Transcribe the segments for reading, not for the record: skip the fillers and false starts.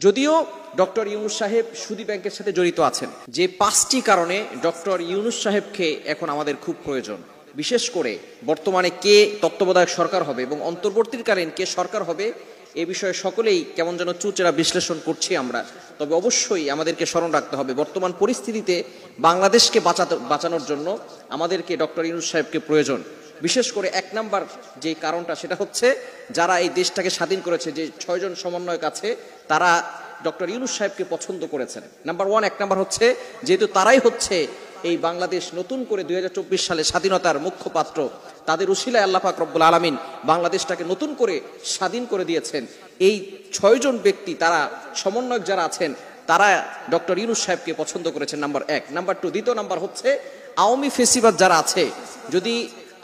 যদিও ডক্টর ইউনূস সাহেব সুদী ব্যাংকের সাথে জড়িত আছেন, যে 5টি কারণে ডক্টর ইউনূস সাহেবকে এখন আমাদের খুব প্রয়োজন। বিশেষ করে বর্তমানে কে তত্ত্বাবধায়ক সরকার হবে এবং অন্তর্বর্তীকালীন কে সরকার হবে এ বিষয়ে সকলেই কেমন যেন চুচেরা বিশ্লেষণ করছি আমরা। তবে অবশ্যই আমাদেরকে স্মরণ রাখতে হবে বর্তমান পরিস্থিতিতে বাংলাদেশকে বাঁচানোর জন্য আমাদেরকে ডক্টর ইউনূস সাহেবকে প্রয়োজন। বিশেষ করে 1 নাম্বার যে কারণটা সেটা হচ্ছে, যারা এই দেশটাকে স্বাধীন করেছে, যে 6 জন সমন্বয়ক আছে, তারা ডক্টর ইউনূস সাহেবকে পছন্দ করেছেন। এক নাম্বার হচ্ছে, যেহেতু তারাই হচ্ছে এই বাংলাদেশ নতুন করে 2024 সালে স্বাধীনতার মুখ্য পাত্র, তাদের উসিলায় আল্লাহ পাক রব্বুল আলামিন বাংলাদেশটাকে নতুন করে স্বাধীন করে দিয়েছেন। এই 6 জন ব্যক্তি, তারা সমন্বয়ক যারা আছেন, তারা ডক্টর ইউনূস সাহেবকে পছন্দ করেছেন। নাম্বার 1। নাম্বার 2, দ্বিতীয় নাম্বার হচ্ছে, আওয়ামী ফেসিবাদ যারা আছে, যদি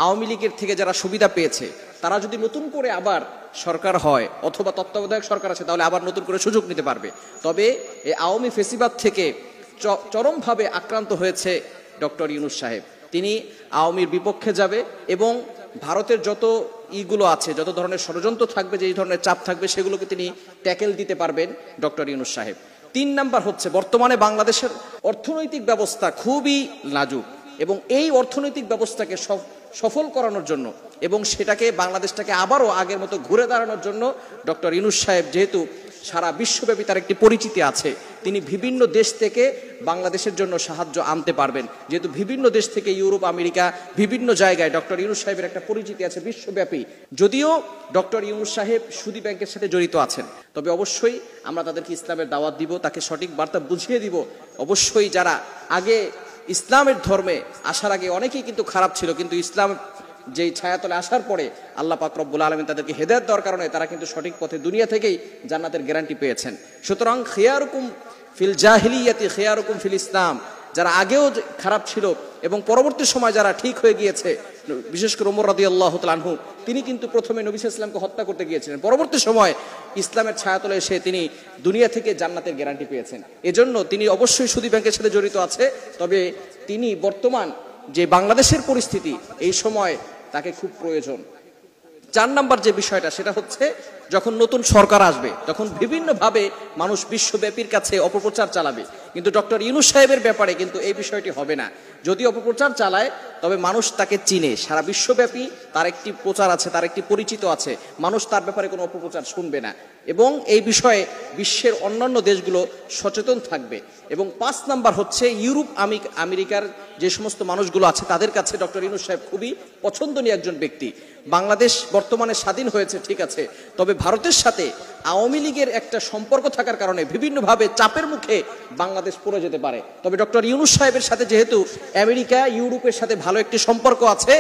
আওয়ামী লীগের থেকে যারা সুবিধা পেয়েছে, তারা যদি নতুন করে আবার সরকার হয় অথবা তত্ত্বাবধায়ক সরকার আছে, তাহলে আবার নতুন করে সুযোগ নিতে পারবে। তবে এই আওয়ামী ফেসিবাদ থেকে চরমভাবে আক্রান্ত হয়েছে ডক্টর ইউনূস সাহেব। তিনি আওয়ামীর বিপক্ষে যাবে এবং ভারতের যত ইগুলো আছে, যত ধরনের ষড়যন্ত্র থাকবে, যে ধরনের চাপ থাকবে, সেগুলোকে তিনি ট্যাকেল দিতে পারবেন ডক্টর ইউনূস সাহেব। 3 নাম্বার হচ্ছে, বর্তমানে বাংলাদেশের অর্থনৈতিক ব্যবস্থা খুবই নাজুক এবং এই অর্থনৈতিক ব্যবস্থাকে সফল করানোর জন্য এবং সেটাকে বাংলাদেশটাকে আবারও আগের মতো ঘুরে দাঁড়ানোর জন্য ডক্টর ইউনূস সাহেব, যেহেতু সারা বিশ্বব্যাপী তার একটি পরিচিতি আছে, তিনি বিভিন্ন দেশ থেকে বাংলাদেশের জন্য সাহায্য আনতে পারবেন। যেহেতু বিভিন্ন দেশ থেকে, ইউরোপ, আমেরিকা, বিভিন্ন জায়গায় ডক্টর ইউনূস সাহেবের একটা পরিচিতি আছে বিশ্বব্যাপী। যদিও ডক্টর ইউনূস সাহেব সুদী ব্যাংকের সাথে জড়িত আছেন, তবে অবশ্যই আমরা তাদেরকে ইসলামের দাওয়াত দিব, তাকে সঠিক বার্তা বুঝিয়ে দিব। অবশ্যই যারা আগে ইসলামের ধর্মে আসার আগে অনেকেই কিন্তু খারাপ ছিল, কিন্তু ইসলাম যেই ছায়াতলে আসার পরে আল্লাহ পাক রব্বুল আলামিন তাদেরকে হেদায়েত দেওয়ার কারণে তারা কিন্তু সঠিক পথে দুনিয়া থেকেই জান্নাতের গ্যারান্টি পেয়েছেন। সুতরাং খিয়ারুকুম ফিল জাহিলিয়াতি খিয়ারুকুম ফিল ইসলাম, যারা আগেও খারাপ ছিল এবং পরবর্তী সময় যারা ঠিক হয়ে গিয়েছে, বিশেষ করে ওমর রাদিয়াল্লাহু তাআলা আনহু, তিনি কিন্তু প্রথমে নবী সাল্লাল্লাহু আলাইহি ওয়াসাল্লামকে হত্যা করতে গিয়েছিলেন, পরবর্তী সময় ইসলামের ছায়াতলে এসে তিনি দুনিয়া থেকে জান্নাতের গ্যারান্টি পেয়েছেন। এজন্য তিনি অবশ্যই সুদী ব্যাংকের সাথে জড়িত আছে, তবে তিনি বর্তমান যে বাংলাদেশের পরিস্থিতি, এই সময় তাকে খুব প্রয়োজন। 4 নাম্বার যে বিষয়টা, সেটা হচ্ছে, যখন নতুন সরকার আসবে তখন বিভিন্নভাবে মানুষ বিশ্বব্যাপীর কাছে অপপ্রচার চালাবে, কিন্তু ডক্টর ইউনূস সাহেবের ব্যাপারে কিন্তু এই বিষয়টি হবে না। যদি অপপ্রচার চালায়, তবে মানুষ তাকে চিনে, সারা বিশ্বব্যাপী তার একটি প্রচার আছে, তার একটি পরিচিত আছে, মানুষ তার ব্যাপারে কোনো অপপ্রচার শুনবে না এবং এই বিষয়ে বিশ্বের অন্যান্য দেশগুলো সচেতন থাকবে। এবং 5 নাম্বার হচ্ছে, ইউরোপ, আমেরিকার যে সমস্ত মানুষগুলো আছে, তাদের কাছে ডক্টর ইউনূস সাহেব খুবই পছন্দনীয় একজন ব্যক্তি। বাংলাদেশ বর্তমানে স্বাধীন হয়েছে ঠিক আছে, তবে ভারতের সাথে আওয়ামী লীগের একটা সম্পর্ক থাকার কারণে বিভিন্নভাবে চাপের মুখে বাংলাদেশ পড়ে যেতে পারে। তবে ডক্টর ইউনূস সাহেবের সাথে যেহেতু আমেরিকা, ইউরোপের সাথে ভালো একটি সম্পর্ক আছে,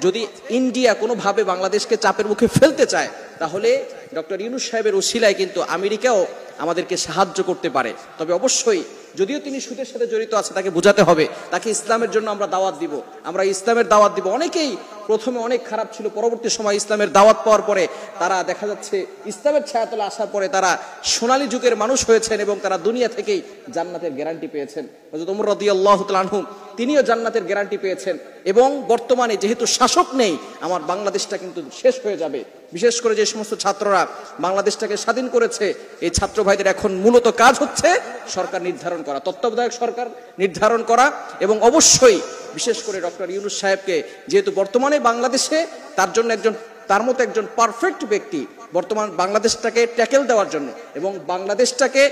যদি ইন্ডিয়া কোনোভাবে বাংলাদেশকে চাপের মুখে ফেলতে চায়, তাহলে ডক্টর ইউনূস সাহেবের উসিলায় কিন্তু আমেরিকাও আমাদেরকে সাহায্য করতে পারে। তবে অবশ্যই, যদিও তিনি সুদের সাথে জড়িত আছে, তাকে বোঝাতে হবে, তাকে ইসলামের জন্য আমরা দাওয়াত দিব, আমরা ইসলামের দাওয়াত দিব। অনেকেই প্রথমে অনেক খারাপ ছিল, পরবর্তী সময় ইসলামের দাওয়াত পাওয়ার পরে তারা দেখা যাচ্ছে ইসলামের ছায়াতলে আসার পরে তারা সোনালী যুগের মানুষ হয়েছেন এবং তারা দুনিয়া থেকেই জান্নাতের গ্যারান্টি পেয়েছেন। হযরত ওমর রাদিয়াল্লাহু তাআলা আনহু, তিনিও জান্নাতের গ্যারান্টি পেয়েছেন। এবং বর্তমানে যেহেতু শাসক নেই, আমার বাংলাদেশটা কিন্তু শেষ হয়ে যাবে। বিশেষ করে যে সমস্ত ছাত্ররা বাংলাদেশটাকে স্বাধীন করেছে, এই ছাত্র ভাইদের এখন মূলত কাজ হচ্ছে সরকার নির্ধারণ করা, তত্ত্বাবধায়ক সরকার নির্ধারণ করা। এবং অবশ্যই বিশেষ করে ডক্টর ইউনূস সাহেবকে, যেহেতু বর্তমানে বাংলাদেশে তার জন্য তার মতো একজন পারফেক্ট ব্যক্তি বর্তমান বাংলাদেশটাকে ট্যাকেল দেওয়ার জন্য এবং বাংলাদেশটাকে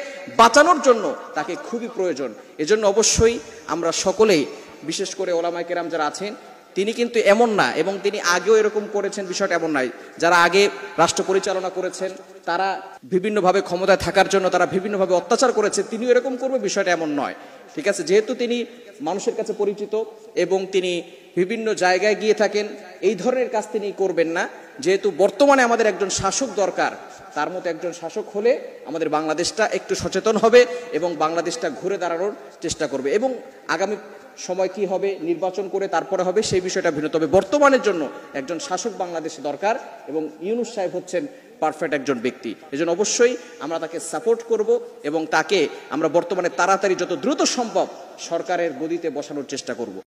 বাঁচানোর জন্য তাকে খুবই প্রয়োজন। এজন্য অবশ্যই আমরা সকলেই, বিশেষ করে ওলামায়ে কেরাম যারা আছেন, তিনি কিন্তু এমন না এবং তিনি আগেও এরকম করেছেন, বিষয়টা এমন নয়। যারা আগে রাষ্ট্র পরিচালনা করেছেন, তারা বিভিন্নভাবে ক্ষমতায় থাকার জন্য তারা বিভিন্নভাবে অত্যাচার করেছে, তিনিও এরকম করবে, বিষয়টা এমন নয়। ঠিক আছে, যেহেতু তিনি মানুষের কাছে পরিচিত এবং তিনি বিভিন্ন জায়গায় গিয়ে থাকেন, এই ধরনের কাজ তিনি করবেন না। যেহেতু বর্তমানে আমাদের একজন শাসক দরকার, তার মতো একজন শাসক হলে আমাদের বাংলাদেশটা একটু সচেতন হবে এবং বাংলাদেশটা ঘুরে দাঁড়ানোর চেষ্টা করবে। এবং আগামী সময় কি হবে, নির্বাচন করে তারপরে হবে, সেই বিষয়টা ভিন্ন। তবে বর্তমানের জন্য একজন শাসক বাংলাদেশে দরকার এবং ইউনূস সাহেব হচ্ছেন পারফেক্ট একজন ব্যক্তি। এজন্য অবশ্যই আমরা তাকে সাপোর্ট করব এবং তাকে আমরা বর্তমানে তাড়াতাড়ি, যত দ্রুত সম্ভব সরকারের গদিতে বসানোর চেষ্টা করব।